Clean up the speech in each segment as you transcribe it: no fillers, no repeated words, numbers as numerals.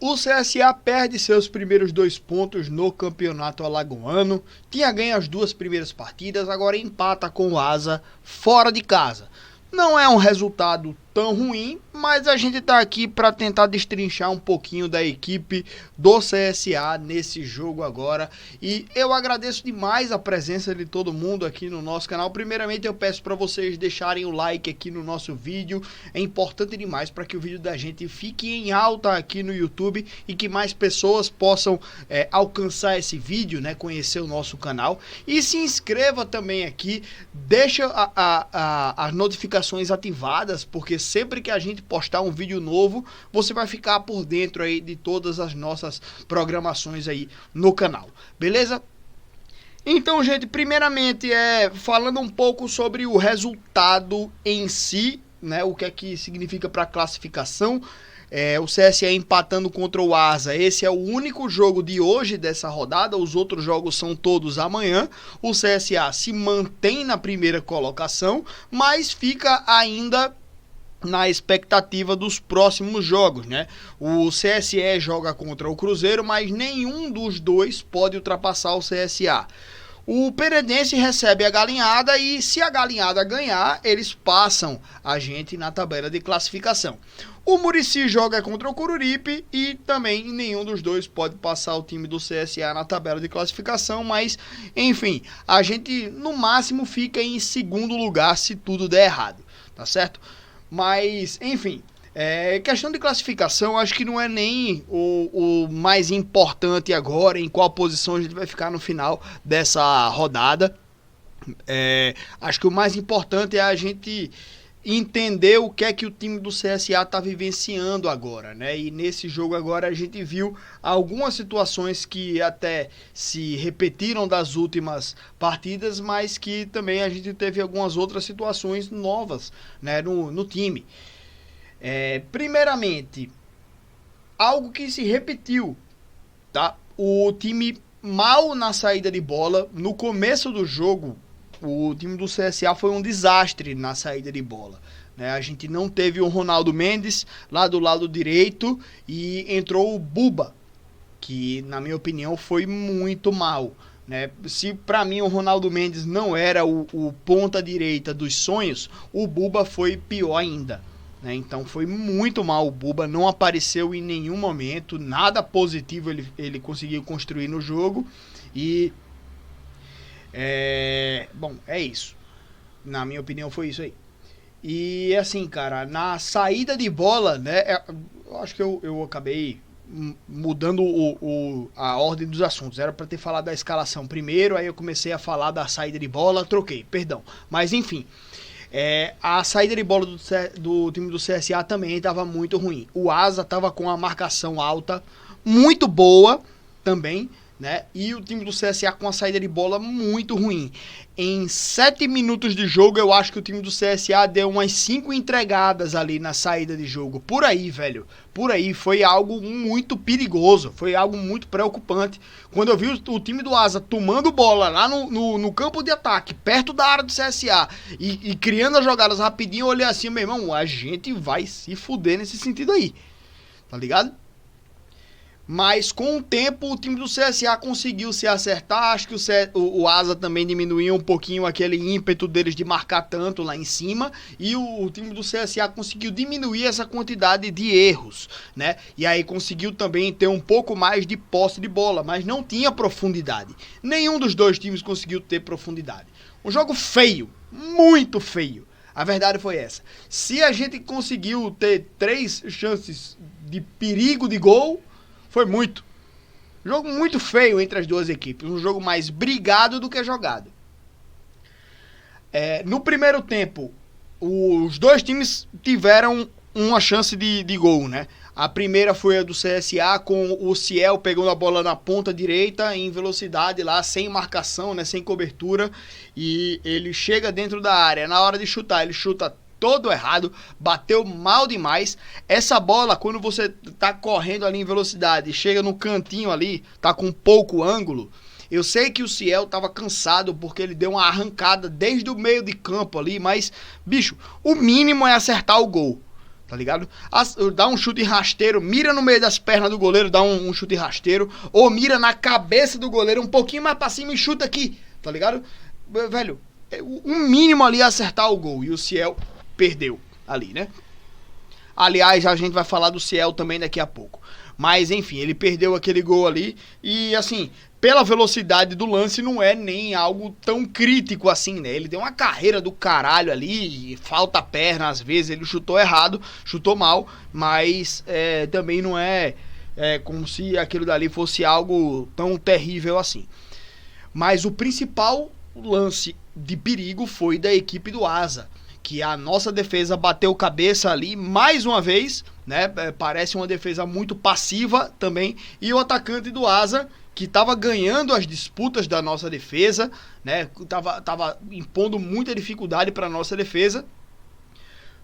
O CSA perde seus primeiros 2 pontos no campeonato alagoano, tinha ganho as 2 primeiras partidas, agora empata com o Asa fora de casa. Não é um resultado tão ruim, mas a gente está aqui para tentar destrinchar um pouquinho da equipe do CSA nesse jogo agora. E eu agradeço demais a presença de todo mundo aqui no nosso canal. Primeiramente eu peço para vocês deixarem o like aqui no nosso vídeo. É importante demais para que o vídeo da gente fique em alta aqui no YouTube e que mais pessoas possam alcançar esse vídeo, né, conhecer o nosso canal. E se inscreva também aqui, deixa as notificações ativadas, porque sempre que a gente postar um vídeo novo, você vai ficar por dentro aí de todas as nossas programações aí no canal, beleza? Então, gente, primeiramente falando um pouco sobre o resultado em si, né, o que é que significa para a classificação. O CSA empatando contra o Asa, esse é o único jogo de hoje dessa rodada, os outros jogos são todos amanhã. O CSA se mantém na primeira colocação, mas fica ainda na expectativa dos próximos jogos, né? O CSE joga contra o Cruzeiro, mas nenhum dos dois pode ultrapassar o CSA. O Penedense recebe a Galinhada e se a Galinhada ganhar, eles passam a gente na tabela de classificação. O Muricy joga contra o Coruripe e também nenhum dos dois pode passar o time do CSA na tabela de classificação, mas enfim, a gente no máximo fica em segundo lugar se tudo der errado, tá certo? Mas, enfim, questão de classificação, acho que não é nem o mais importante agora, em qual posição a gente vai ficar no final dessa rodada. Acho que o mais importante é a gente entender o que é que o time do CSA está vivenciando agora, né? E nesse jogo agora a gente viu algumas situações que até se repetiram das últimas partidas, mas que também a gente teve algumas outras situações novas, né, no time. Primeiramente, algo que se repetiu, tá? O time mal na saída de bola. No começo do jogo, o time do CSA foi um desastre na saída de bola, né? A gente não teve o Ronaldo Mendes lá do lado direito e entrou o Buba, que na minha opinião foi muito mal, né? Se para mim o Ronaldo Mendes não era o ponta direita dos sonhos, o Buba foi pior ainda, né? Então foi muito mal o Buba, não apareceu em nenhum momento, nada positivo ele conseguiu construir no jogo. E bom, é isso. Na minha opinião foi isso aí. E assim, cara, na saída de bola, né, eu acho que eu acabei mudando a ordem dos assuntos. Era para ter falado da escalação primeiro, aí eu comecei a falar da saída de bola, troquei, perdão. Mas enfim, a saída de bola do time do CSA também estava muito ruim. O Asa estava com a marcação alta, muito boa também, né? E o time do CSA com a saída de bola muito ruim. Em 7 minutos de jogo, eu acho que o time do CSA deu umas 5 entregadas ali na saída de jogo. Por aí, velho. Por aí. Foi algo muito perigoso. Foi algo muito preocupante. Quando eu vi o time do Asa tomando bola lá no campo de ataque, perto da área do CSA, e criando as jogadas rapidinho, eu olhei assim, meu irmão, a gente vai se fuder nesse sentido aí. Tá ligado? Mas com o tempo o time do CSA conseguiu se acertar. Acho que o Asa também diminuiu um pouquinho aquele ímpeto deles de marcar tanto lá em cima. E o time do CSA conseguiu diminuir essa quantidade de erros, né? E aí conseguiu também ter um pouco mais de posse de bola, mas não tinha profundidade. Nenhum dos dois times conseguiu ter profundidade. Um jogo feio, muito feio. A verdade foi essa. Se a gente conseguiu ter 3 chances de perigo de gol, foi muito. Jogo muito feio entre as duas equipes. Um jogo mais brigado do que jogado. No primeiro tempo, os dois times tiveram uma chance de gol, né? A primeira foi a do CSA, com o Ciel pegando a bola na ponta direita, em velocidade lá, sem marcação, né? Sem cobertura. E ele chega dentro da área. Na hora de chutar, ele chuta todo errado, bateu mal demais. Essa bola, quando você tá correndo ali em velocidade, chega no cantinho ali, tá com pouco ângulo. Eu sei que o Ciel tava cansado porque ele deu uma arrancada desde o meio de campo ali, mas, bicho, o mínimo é acertar o gol, tá ligado? Dá um chute rasteiro, mira no meio das pernas do goleiro, dá um chute rasteiro, ou mira na cabeça do goleiro um pouquinho mais pra cima e chuta aqui, tá ligado? Velho, o mínimo ali é acertar o gol, e o Ciel perdeu ali, né? Aliás, a gente vai falar do Ciel também daqui a pouco. Mas, enfim, ele perdeu aquele gol ali e, assim, pela velocidade do lance, não é nem algo tão crítico assim, né? Ele deu uma carreira do caralho ali, falta perna às vezes, ele chutou errado, chutou mal, mas também não é como se aquilo dali fosse algo tão terrível assim. Mas o principal lance de perigo foi da equipe do Asa, que a nossa defesa bateu cabeça ali mais uma vez, né? Parece uma defesa muito passiva também, e o atacante do Asa, que estava ganhando as disputas da nossa defesa, né? Tava impondo muita dificuldade para a nossa defesa.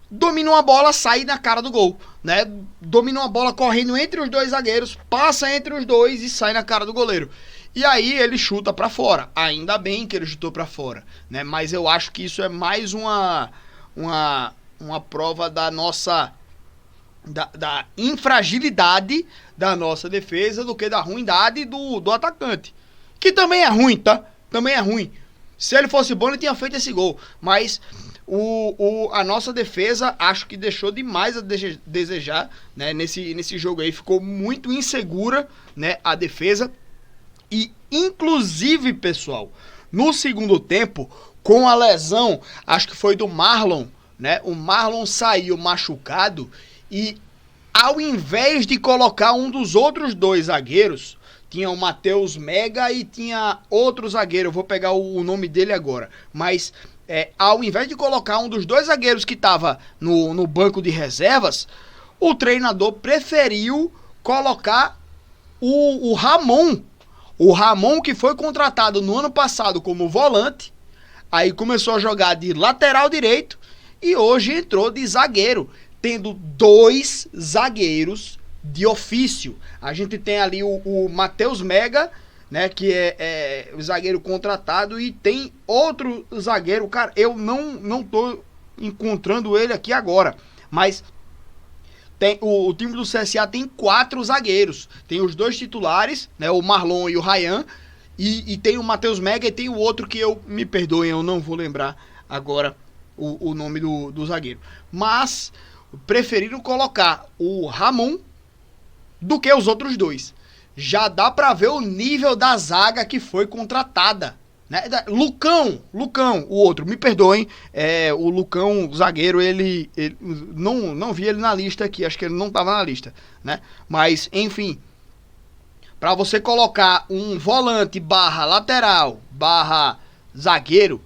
Domina uma bola, sai na cara do gol, né? Domina uma bola correndo entre os dois zagueiros, passa entre os dois e sai na cara do goleiro. E aí ele chuta para fora. Ainda bem que ele chutou para fora, né? Mas eu acho que isso é mais uma prova da nossa da infragilidade da nossa defesa do que da ruindade do atacante, que também é ruim, tá? Também é ruim. Se ele fosse bom, ele tinha feito esse gol, mas a nossa defesa acho que deixou demais a desejar, né? Nesse jogo aí ficou muito insegura, né, a defesa. E inclusive, pessoal, no segundo tempo, com a lesão, acho que foi do Marlon, né? O Marlon saiu machucado e, ao invés de colocar um dos outros dois zagueiros, tinha o Matheus Mega e tinha outro zagueiro, eu vou pegar o nome dele agora, mas ao invés de colocar um dos dois zagueiros que estava no banco de reservas, o treinador preferiu colocar o Ramon. O Ramon, que foi contratado no ano passado como volante, aí começou a jogar de lateral direito e hoje entrou de zagueiro, tendo dois zagueiros de ofício. A gente tem ali o Matheus Mega, né, que é o zagueiro contratado, e tem outro zagueiro, cara, eu não tô encontrando ele aqui agora, mas o time do CSA tem 4 zagueiros. Tem os 2 titulares, né, o Marlon e o Ryan, e tem o Matheus Mega e tem o outro que me perdoem, eu não vou lembrar agora o nome do zagueiro. Mas preferiram colocar o Ramon do que os outros dois. Já dá pra ver o nível da zaga que foi contratada, né? Lucão, o outro, me perdoem, o Lucão, zagueiro, ele não vi ele na lista aqui, acho que ele não tava na lista, né? Mas, enfim, pra você colocar um volante barra lateral, barra zagueiro,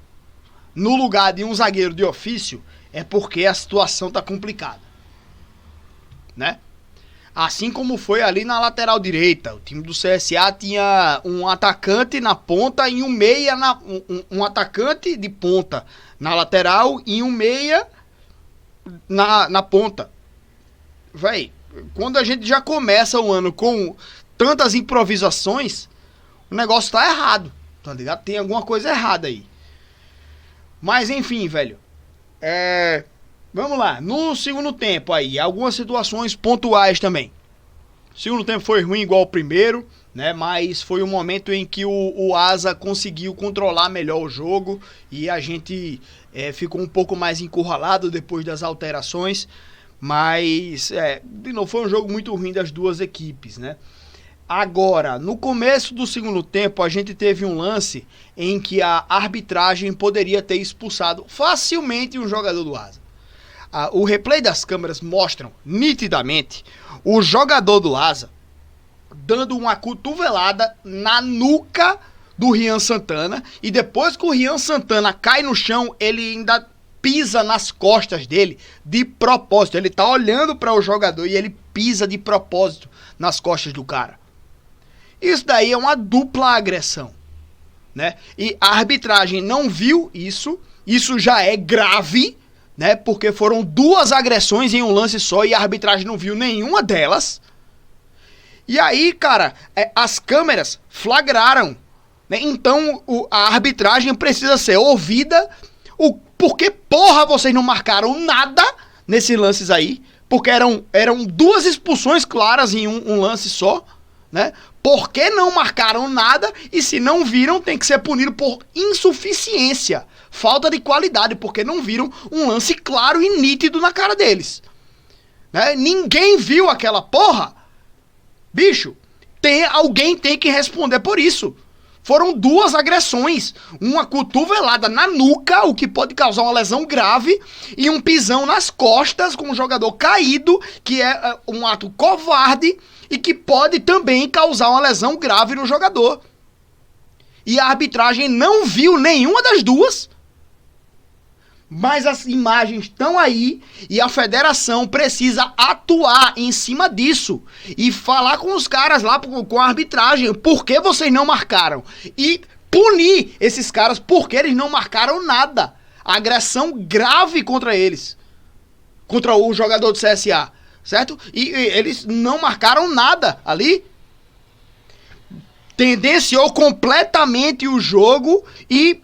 no lugar de um zagueiro de ofício, é porque a situação tá complicada, né? Assim como foi ali na lateral direita. O time do CSA tinha um atacante na ponta e um meia, um atacante de ponta na lateral e um meia na ponta. Véi, quando a gente já começa o ano com tantas improvisações, o negócio tá errado, tá ligado? Tem alguma coisa errada aí. Mas enfim, velho, vamos lá, no segundo tempo aí, algumas situações pontuais também. O segundo tempo foi ruim igual ao primeiro, né? Mas foi um momento em que o Asa conseguiu controlar melhor o jogo e a gente ficou um pouco mais encurralado depois das alterações. Mas, de novo, foi um jogo muito ruim das duas equipes, né? Agora, no começo do segundo tempo, a gente teve um lance em que a arbitragem poderia ter expulsado facilmente um jogador do Asa. O replay das câmeras mostram nitidamente o jogador do Asa dando uma cotovelada na nuca do Rian Santana, e depois que o Rian Santana cai no chão, ele ainda pisa nas costas dele de propósito. Ele tá olhando para o jogador e ele pisa de propósito nas costas do cara. Isso daí é uma dupla agressão, né? E a arbitragem não viu isso já é grave, né? Porque foram 2 agressões em um lance só e a arbitragem não viu nenhuma delas. E aí, cara, as câmeras flagraram, né? Então a arbitragem precisa ser ouvida. Por que porra vocês não marcaram nada nesses lances aí? porque eram duas expulsões claras em um lance só, né? Por que não marcaram nada? E se não viram, tem que ser punido por insuficiência, falta de qualidade, porque não viram um lance claro e nítido na cara deles, né? Ninguém viu aquela porra. Bicho, alguém tem que responder por isso. Foram duas agressões, uma cotovelada na nuca, o que pode causar uma lesão grave, e um pisão nas costas com o jogador caído, que é um ato covarde e que pode também causar uma lesão grave no jogador. E a arbitragem não viu nenhuma das duas, mas as imagens estão aí e a federação precisa atuar em cima disso e falar com os caras lá, com a arbitragem, por que vocês não marcaram? E punir esses caras porque eles não marcaram nada. Agressão grave contra eles, contra o jogador do CSA, certo? E eles não marcaram nada ali. Tendenciou completamente o jogo e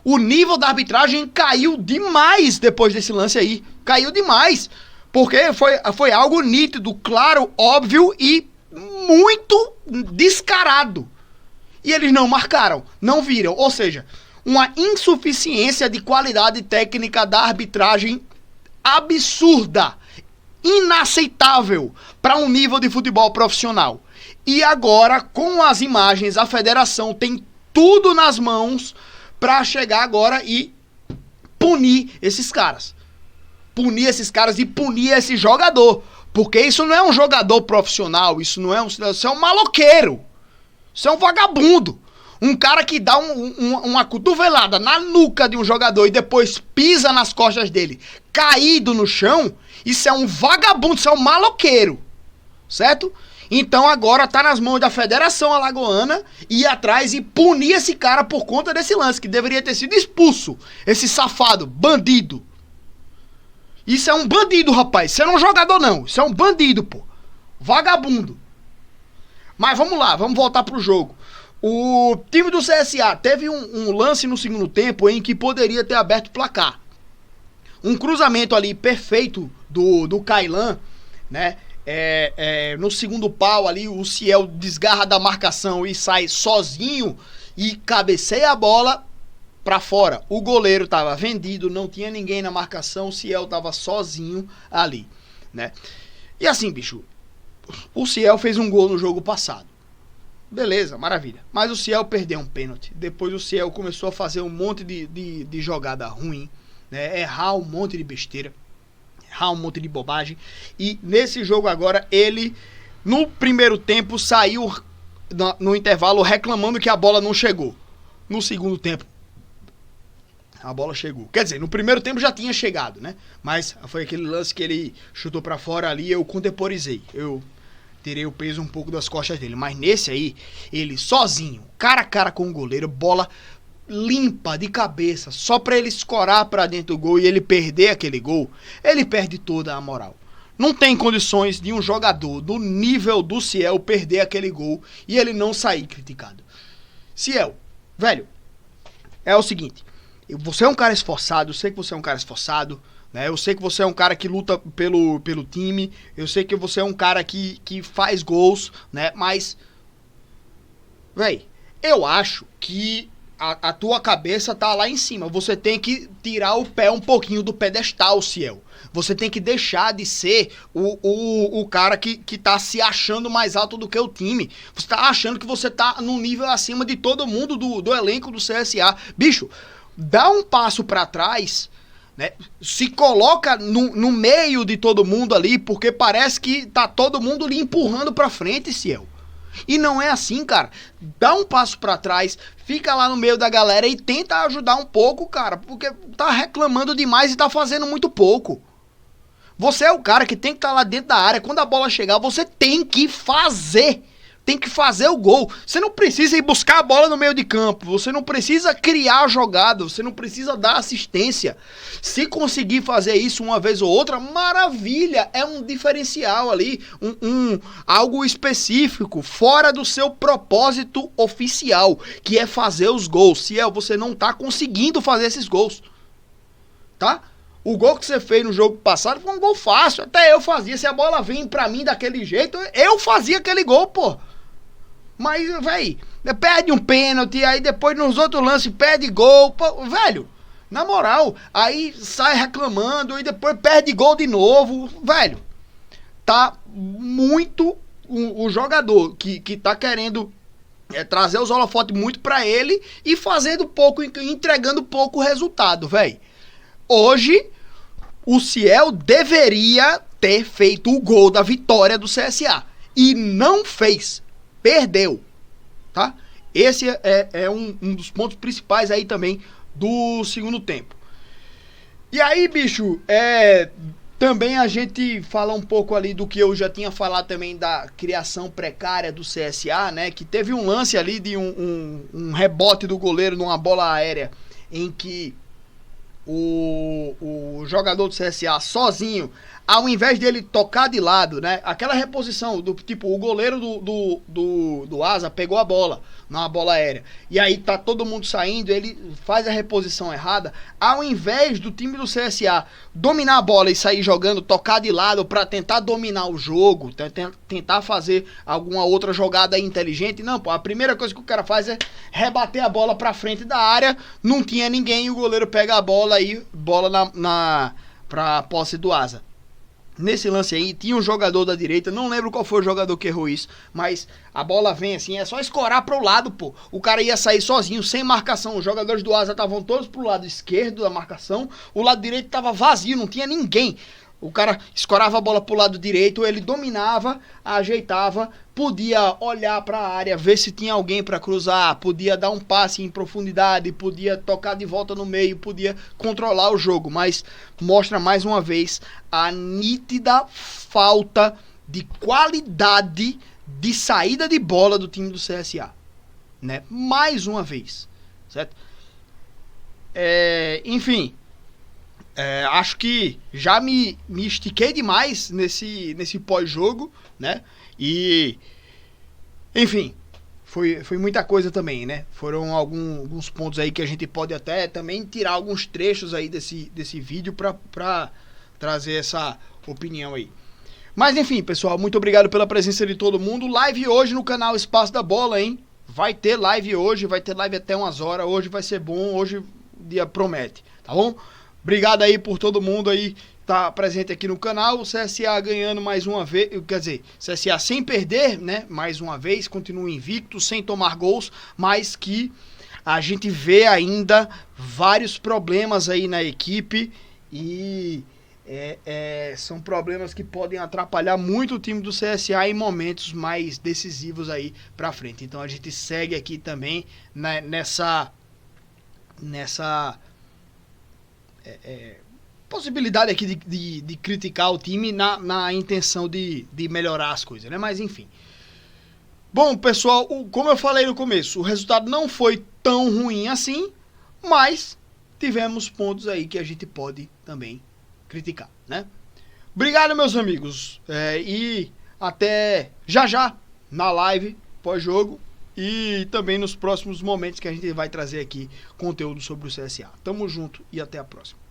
o nível da arbitragem caiu demais depois desse lance aí. Caiu demais. Porque foi algo nítido, claro, óbvio e muito descarado. E eles não marcaram, não viram. Ou seja, uma insuficiência de qualidade técnica da arbitragem absurda, inaceitável para um nível de futebol profissional. E agora, com as imagens, a federação tem tudo nas mãos pra chegar agora e punir esses caras. Punir esses caras e punir esse jogador. Porque isso não é um jogador profissional, isso é um maloqueiro. Isso é um vagabundo. Um cara que dá uma cotovelada na nuca de um jogador e depois pisa nas costas dele, caído no chão, isso é um vagabundo, isso é um maloqueiro. Certo? Então agora tá nas mãos da Federação Alagoana ir atrás e punir esse cara por conta desse lance, que deveria ter sido expulso. Esse safado, bandido. Isso é um bandido, rapaz. Isso não é um jogador, não. Isso é um bandido, pô. Vagabundo. Mas vamos lá, vamos voltar pro jogo. O time do CSA teve um lance no segundo tempo em que poderia ter aberto o placar. Um cruzamento ali perfeito do Kailan, né? No segundo pau ali, o Ciel desgarra da marcação e sai sozinho e cabeceia a bola pra fora. O goleiro tava vendido, não tinha ninguém na marcação, o Ciel tava sozinho ali, né? E assim, bicho, o Ciel fez um gol no jogo passado. Beleza, maravilha. Mas o Ciel perdeu um pênalti. Depois o Ciel começou a fazer um monte de jogada ruim, né? Errar um monte de besteira, um monte de bobagem. E nesse jogo agora, ele no primeiro tempo saiu no intervalo reclamando que a bola não chegou. No segundo tempo a bola chegou. Quer dizer, no primeiro tempo já tinha chegado, né? Mas foi aquele lance que ele chutou pra fora ali, eu contemporizei. Eu tirei o peso um pouco das costas dele. Mas nesse aí, ele sozinho, cara a cara com o goleiro, bola limpa de cabeça, só pra ele escorar pra dentro do gol e ele perder aquele gol, ele perde toda a moral. Não tem condições de um jogador do nível do Ciel perder aquele gol e ele não sair criticado. Ciel, velho, é o seguinte, você é um cara esforçado, eu sei que você é um cara esforçado, né? Eu sei que você é um cara que luta pelo time, eu sei que você é um cara que faz gols, né? Mas, velho, eu acho que a tua cabeça tá lá em cima. Você tem que tirar o pé um pouquinho do pedestal, Ciel. Você tem que deixar de ser o cara que tá se achando mais alto do que o time. Você tá achando que você tá num nível acima de todo mundo do elenco do CSA. Bicho, dá um passo pra trás, né? Se coloca no meio de todo mundo ali, porque parece que tá todo mundo lhe empurrando pra frente, Ciel. E não é assim, cara. Dá um passo pra trás, fica lá no meio da galera e tenta ajudar um pouco, cara, porque tá reclamando demais e tá fazendo muito pouco. Você é o cara que tem que estar lá dentro da área. Quando a bola chegar, você tem que fazer. Tem que fazer o gol. Você não precisa ir buscar a bola no meio de campo. Você não precisa criar a jogada. Você não precisa dar assistência. Se conseguir fazer isso uma vez ou outra, maravilha. É um diferencial ali. Algo específico. Fora do seu propósito oficial. Que é fazer os gols. Ciel, você não tá conseguindo fazer esses gols. Tá? O gol que você fez no jogo passado foi um gol fácil. Até eu fazia. Se a bola vem pra mim daquele jeito, eu fazia aquele gol, pô. Mas, velho, perde um pênalti, aí depois nos outros lances perde gol. Pô, velho, na moral, aí sai reclamando e depois perde gol de novo. Velho, tá muito o jogador que tá querendo trazer os holofotes muito pra ele e fazendo pouco, entregando pouco resultado, velho. Hoje, o Ciel deveria ter feito o gol da vitória do CSA e não fez. Perdeu, tá? Esse é um dos pontos principais aí também do segundo tempo. E aí, bicho, também a gente fala um pouco ali do que eu já tinha falado também da criação precária do CSA, né? Que teve um lance ali de um rebote do goleiro numa bola aérea em que o jogador do CSA sozinho, ao invés dele tocar de lado, né? Aquela reposição do tipo, o goleiro do Asa pegou a bola numa bola aérea. E aí tá todo mundo saindo, ele faz a reposição errada. Ao invés do time do CSA dominar a bola e sair jogando, tocar de lado pra tentar dominar o jogo, tentar fazer alguma outra jogada inteligente. Não, pô, a primeira coisa que o cara faz é rebater a bola pra frente da área, não tinha ninguém e o goleiro pega a bola e bola pra posse do Asa. Nesse lance aí, tinha um jogador da direita, não lembro qual foi o jogador que errou isso, mas a bola vem assim, é só escorar pro lado, pô. O cara ia sair sozinho, sem marcação. Os jogadores do Asa estavam todos pro lado esquerdo da marcação, o lado direito tava vazio, não tinha ninguém. O cara escorava a bola pro lado direito, ele dominava, ajeitava, podia olhar para a área, ver se tinha alguém para cruzar, podia dar um passe em profundidade, podia tocar de volta no meio, podia controlar o jogo, mas mostra mais uma vez a nítida falta de qualidade de saída de bola do time do CSA, né? Mais uma vez, certo? Enfim, acho que já me estiquei demais nesse pós-jogo, né? E, enfim, foi muita coisa também, né? Foram alguns pontos aí que a gente pode até também tirar alguns trechos aí desse vídeo pra trazer essa opinião aí. Mas enfim, pessoal, muito obrigado pela presença de todo mundo. Live hoje no canal Espaço da Bola, hein? Vai ter live hoje, vai ter live até umas horas. Hoje vai ser bom, hoje o dia promete, tá bom? Obrigado aí por todo mundo aí tá presente aqui no canal. O CSA ganhando mais uma vez, quer dizer, CSA sem perder, né? Mais uma vez, continua invicto, sem tomar gols, mas que a gente vê ainda vários problemas aí na equipe e são problemas que podem atrapalhar muito o time do CSA em momentos mais decisivos aí pra frente. Então a gente segue aqui também, né, nessa possibilidade aqui de criticar o time na intenção de melhorar as coisas, né? Mas enfim. Bom, pessoal, como eu falei no começo, o resultado não foi tão ruim assim, mas tivemos pontos aí que a gente pode também criticar, né? Obrigado, meus amigos, e até já na live pós-jogo e também nos próximos momentos que a gente vai trazer aqui conteúdo sobre o CSA. Tamo junto e até a próxima.